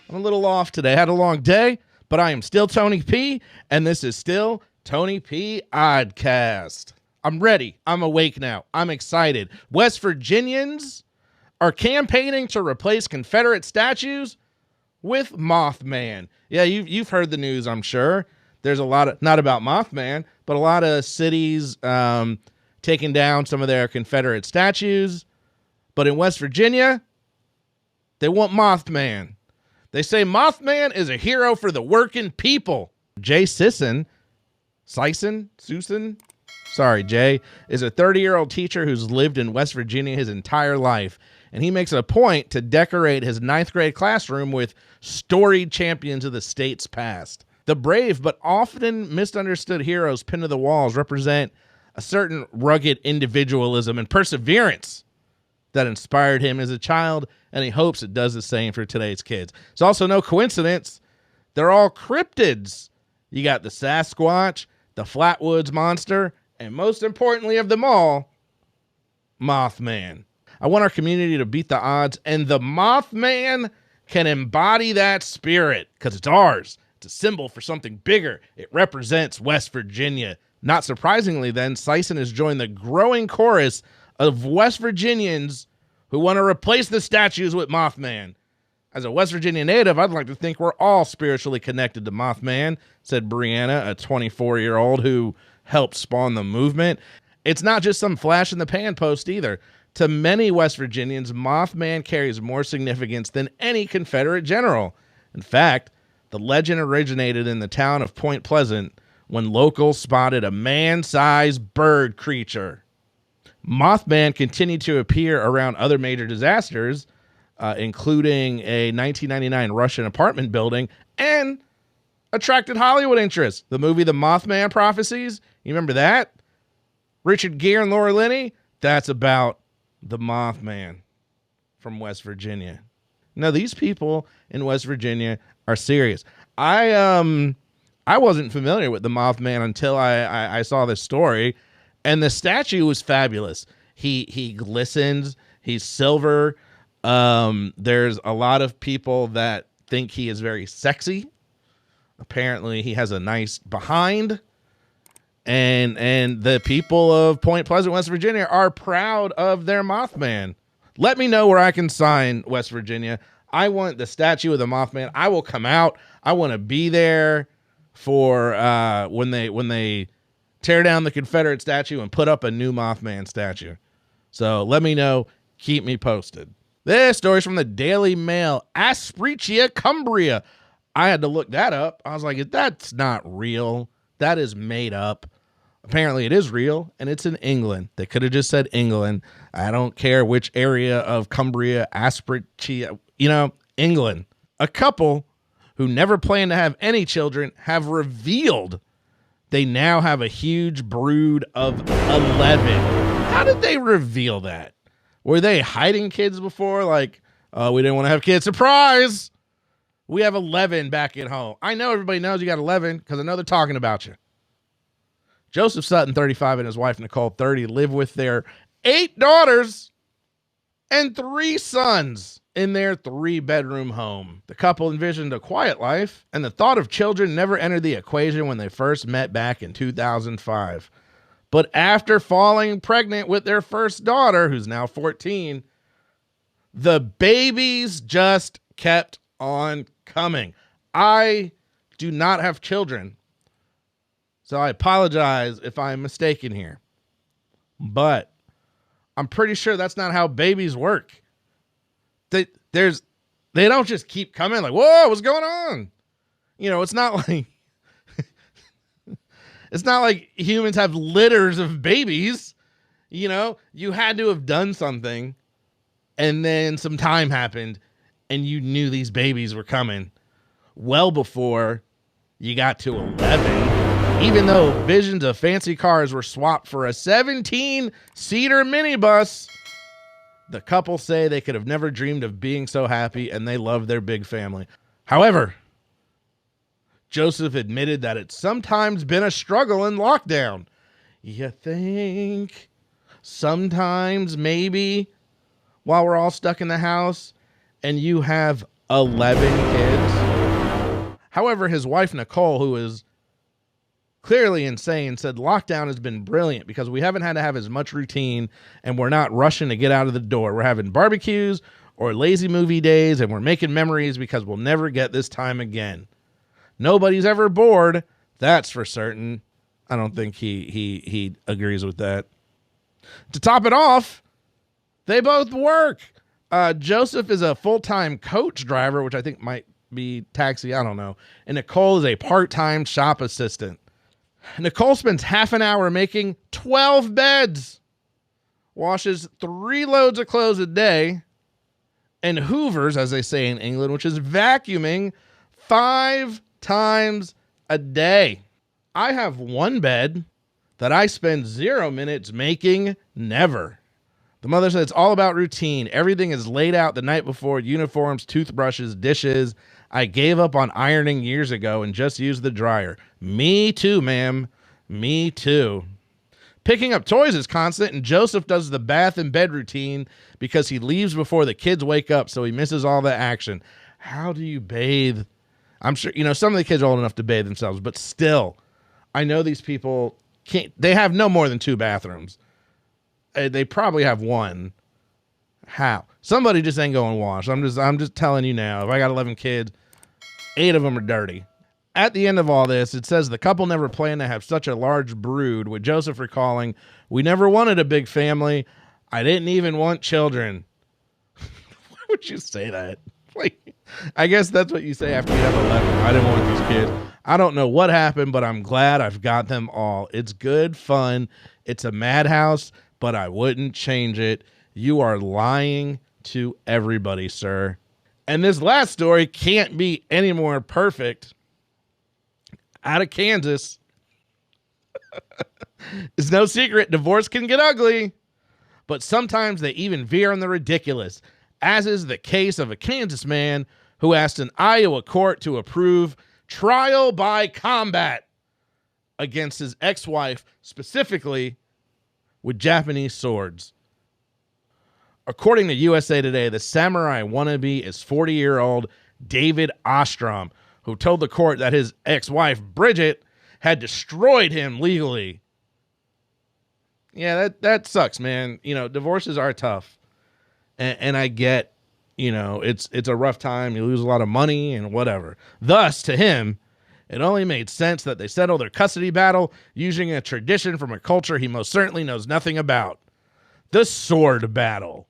I'm a little off today. Had a long day, but I am still Tony P, and this is still Tony P Oddcast. I'm ready. I'm awake now. I'm excited. West Virginians are campaigning to replace Confederate statues with Mothman. Yeah, you've heard the news, I'm sure. There's a lot of, not about Mothman, but a lot of cities taking down some of their Confederate statues. But in West Virginia, they want Mothman. They say Mothman is a hero for the working people. Jay Susan, sorry, Jay, is a 30-year-old teacher who's lived in West Virginia his entire life. And he makes it a point to decorate his 9th grade classroom with storied champions of the state's past. The brave but often misunderstood heroes pinned to the walls represent a certain rugged individualism and perseverance that inspired him as a child, and he hopes it does the same for today's kids. It's also no coincidence they're all cryptids. You got the Sasquatch, the Flatwoods Monster, and most importantly of them all, Mothman. I want our community to beat the odds, and the Mothman can embody that spirit because it's ours. It's a symbol for something bigger. It represents West Virginia. Not surprisingly, then, Sison has joined the growing chorus of West Virginians who want to replace the statues with Mothman. As a West Virginia native, I'd like to think we're all spiritually connected to Mothman, said Brianna, a 24-year-old who helped spawn the movement. It's not just some flash in the pan post either. To many West Virginians, Mothman carries more significance than any Confederate general. In fact, the legend originated in the town of Point Pleasant when locals spotted a man-sized bird creature. Mothman continued to appear around other major disasters, including a 1999 Russian apartment building, and attracted Hollywood interest. The movie The Mothman Prophecies, you remember that? Richard Gere and Laura Linney, that's about the Mothman from West Virginia. Now, these people in West Virginia are serious. I wasn't familiar with the Mothman until I saw this story, and the statue was fabulous. He glistens. He's silver. There's a lot of people that think he is very sexy. Apparently, he has a nice behind. And the people of Point Pleasant, West Virginia are proud of their Mothman. Let me know where I can sign West Virginia. I want the statue of the Mothman. I will come out. I want to be there for when they tear down the Confederate statue and put up a new Mothman statue. So let me know. Keep me posted. This story's from the Daily Mail. Aspretia, Cumbria. I had to look that up. I was like, that's not real. That is made up. Apparently it is real, and it's in England. They could have just said England. I don't care which area of Cumbria, Aspretia, England. A couple who never planned to have any children have revealed they now have a huge brood of 11. How did they reveal that? Were they hiding kids before? Like, we didn't want to have kids. Surprise! We have 11 back at home. I know everybody knows you got 11 because I know they're talking about you. Joseph Sutton, 35, and his wife, Nicole, 30, live with their 8 daughters and 3 sons in their 3-bedroom home. The couple envisioned a quiet life, and the thought of children never entered the equation when they first met back in 2005. But after falling pregnant with their first daughter, who's now 14, the babies just kept on coming. I do not have children, so I apologize if I'm mistaken here. But I'm pretty sure that's not how babies work. They don't just keep coming like, whoa, what's going on? It's not like it's not like humans have litters of babies. You had to have done something, and then some time happened, and you knew these babies were coming well before you got to 11. Even though visions of fancy cars were swapped for a 17-seater minibus, the couple say they could have never dreamed of being so happy, and they love their big family. However, Joseph admitted that it's sometimes been a struggle in lockdown. You think sometimes maybe while we're all stuck in the house and you have 11 kids. However, his wife, Nicole, who is clearly insane, said lockdown has been brilliant because we haven't had to have as much routine and we're not rushing to get out of the door. We're having barbecues or lazy movie days and we're making memories because we'll never get this time again. Nobody's ever bored. That's for certain. I don't think he agrees with that. To top it off, they both work. Joseph is a full-time coach driver, which I think might be taxi. I don't know. And Nicole is a part-time shop assistant. Nicole spends half an hour making 12 beds, washes 3 loads of clothes a day, and hoovers, as they say in England, which is vacuuming 5 times a day. I have one bed that I spend 0 minutes making, never. The mother said it's all about routine. Everything is laid out the night before, uniforms, toothbrushes, dishes. I gave up on ironing years ago and just used the dryer. Me too, ma'am. Me too. Picking up toys is constant, and Joseph does the bath and bed routine because he leaves before the kids wake up, so he misses all the action. How do you bathe? I'm sure, some of the kids are old enough to bathe themselves, but still, I know these people can't, they have no more than 2 bathrooms. They probably have 1. How? Somebody just ain't going wash. I'm just telling you now. If I got 11 kids, 8 of them are dirty. At the end of all this, it says the couple never planned to have such a large brood, with Joseph recalling, "We never wanted a big family. I didn't even want children." Why would you say that? Like, I guess that's what you say after you have 11. I didn't want these kids. I don't know what happened, but I'm glad I've got them all. It's good fun. It's a madhouse, but I wouldn't change it. You are lying to everybody, sir. And this last story can't be any more perfect. Out of Kansas. It's no secret, divorce can get ugly, but sometimes they even veer on the ridiculous, as is the case of a Kansas man who asked an Iowa court to approve trial by combat against his ex-wife, specifically with Japanese swords. According to USA Today, the samurai wannabe is 40-year-old David Ostrom, who told the court that his ex-wife, Bridget, had destroyed him legally. Yeah, that sucks, man. Divorces are tough. And I get, it's a rough time. You lose a lot of money and whatever. Thus, to him, it only made sense that they settle their custody battle using a tradition from a culture he most certainly knows nothing about. The sword battle.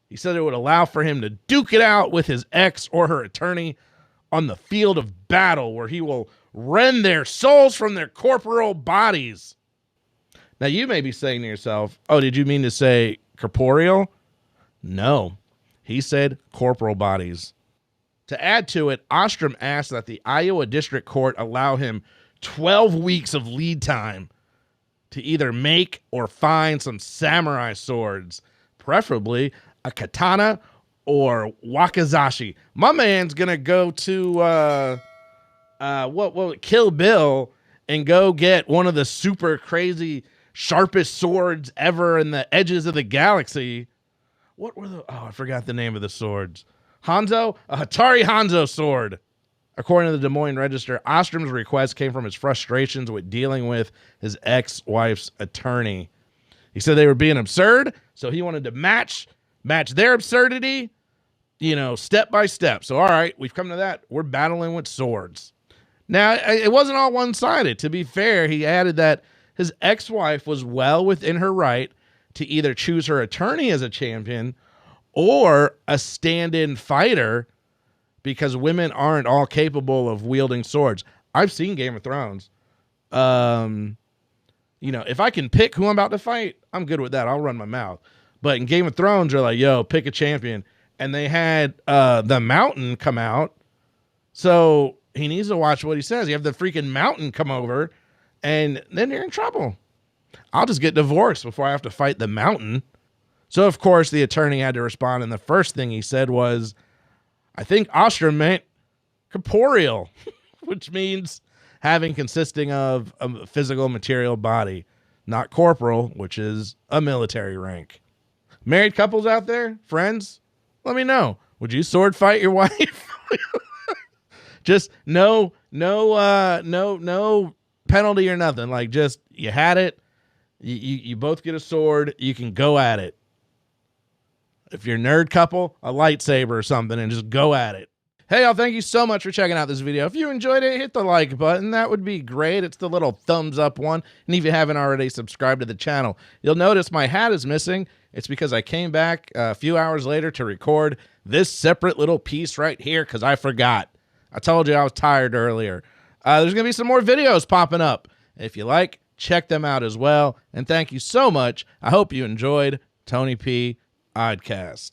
He said it would allow for him to duke it out with his ex or her attorney on the field of battle, where he will rend their souls from their corporeal bodies. Now, you may be saying to yourself, oh, did you mean to say corporeal? No, he said corporal bodies. To add to it, Ostrom asked that the Iowa District Court allow him 12 weeks of lead time to either make or find some samurai swords, preferably a katana or wakizashi. My man's gonna go to Kill Bill and go get one of the super crazy sharpest swords ever in the edges of the galaxy. What were I forgot the name of the swords. Hanzo? A Hatari Hanzo sword. According to the Des Moines Register, Ostrom's request came from his frustrations with dealing with his ex-wife's attorney. He said they were being absurd, so he wanted to match their absurdity, step by step. So, all right, we've come to that. We're battling with swords. Now, it wasn't all one-sided. To be fair, he added that his ex-wife was well within her right to either choose her attorney as a champion or a stand-in fighter, because women aren't all capable of wielding swords. I've seen Game of Thrones. If I can pick who I'm about to fight, I'm good with that. I'll run my mouth. But in Game of Thrones, they're like, yo, pick a champion. And they had the Mountain come out. So he needs to watch what he says. You have the freaking Mountain come over, and then you're in trouble. I'll just get divorced before I have to fight the Mountain. So, of course, the attorney had to respond, and the first thing he said was, I think Ostrom meant corporeal, which means consisting of a physical material body, not corporal, which is a military rank. Married couples out there, friends, let me know. Would you sword fight your wife? Just no penalty or nothing. Like, just, you had it. You both get a sword. You can go at it. If you're a nerd couple, a lightsaber or something, and just go at it. Hey, y'all, thank you so much for checking out this video. If you enjoyed it, hit the like button. That would be great. It's the little thumbs up one. And if you haven't already subscribed to the channel, you'll notice my hat is missing. It's because I came back a few hours later to record this separate little piece right here because I forgot. I told you I was tired earlier. There's going to be some more videos popping up. If you like, check them out as well. And thank you so much. I hope you enjoyed Tony P. Oddcast.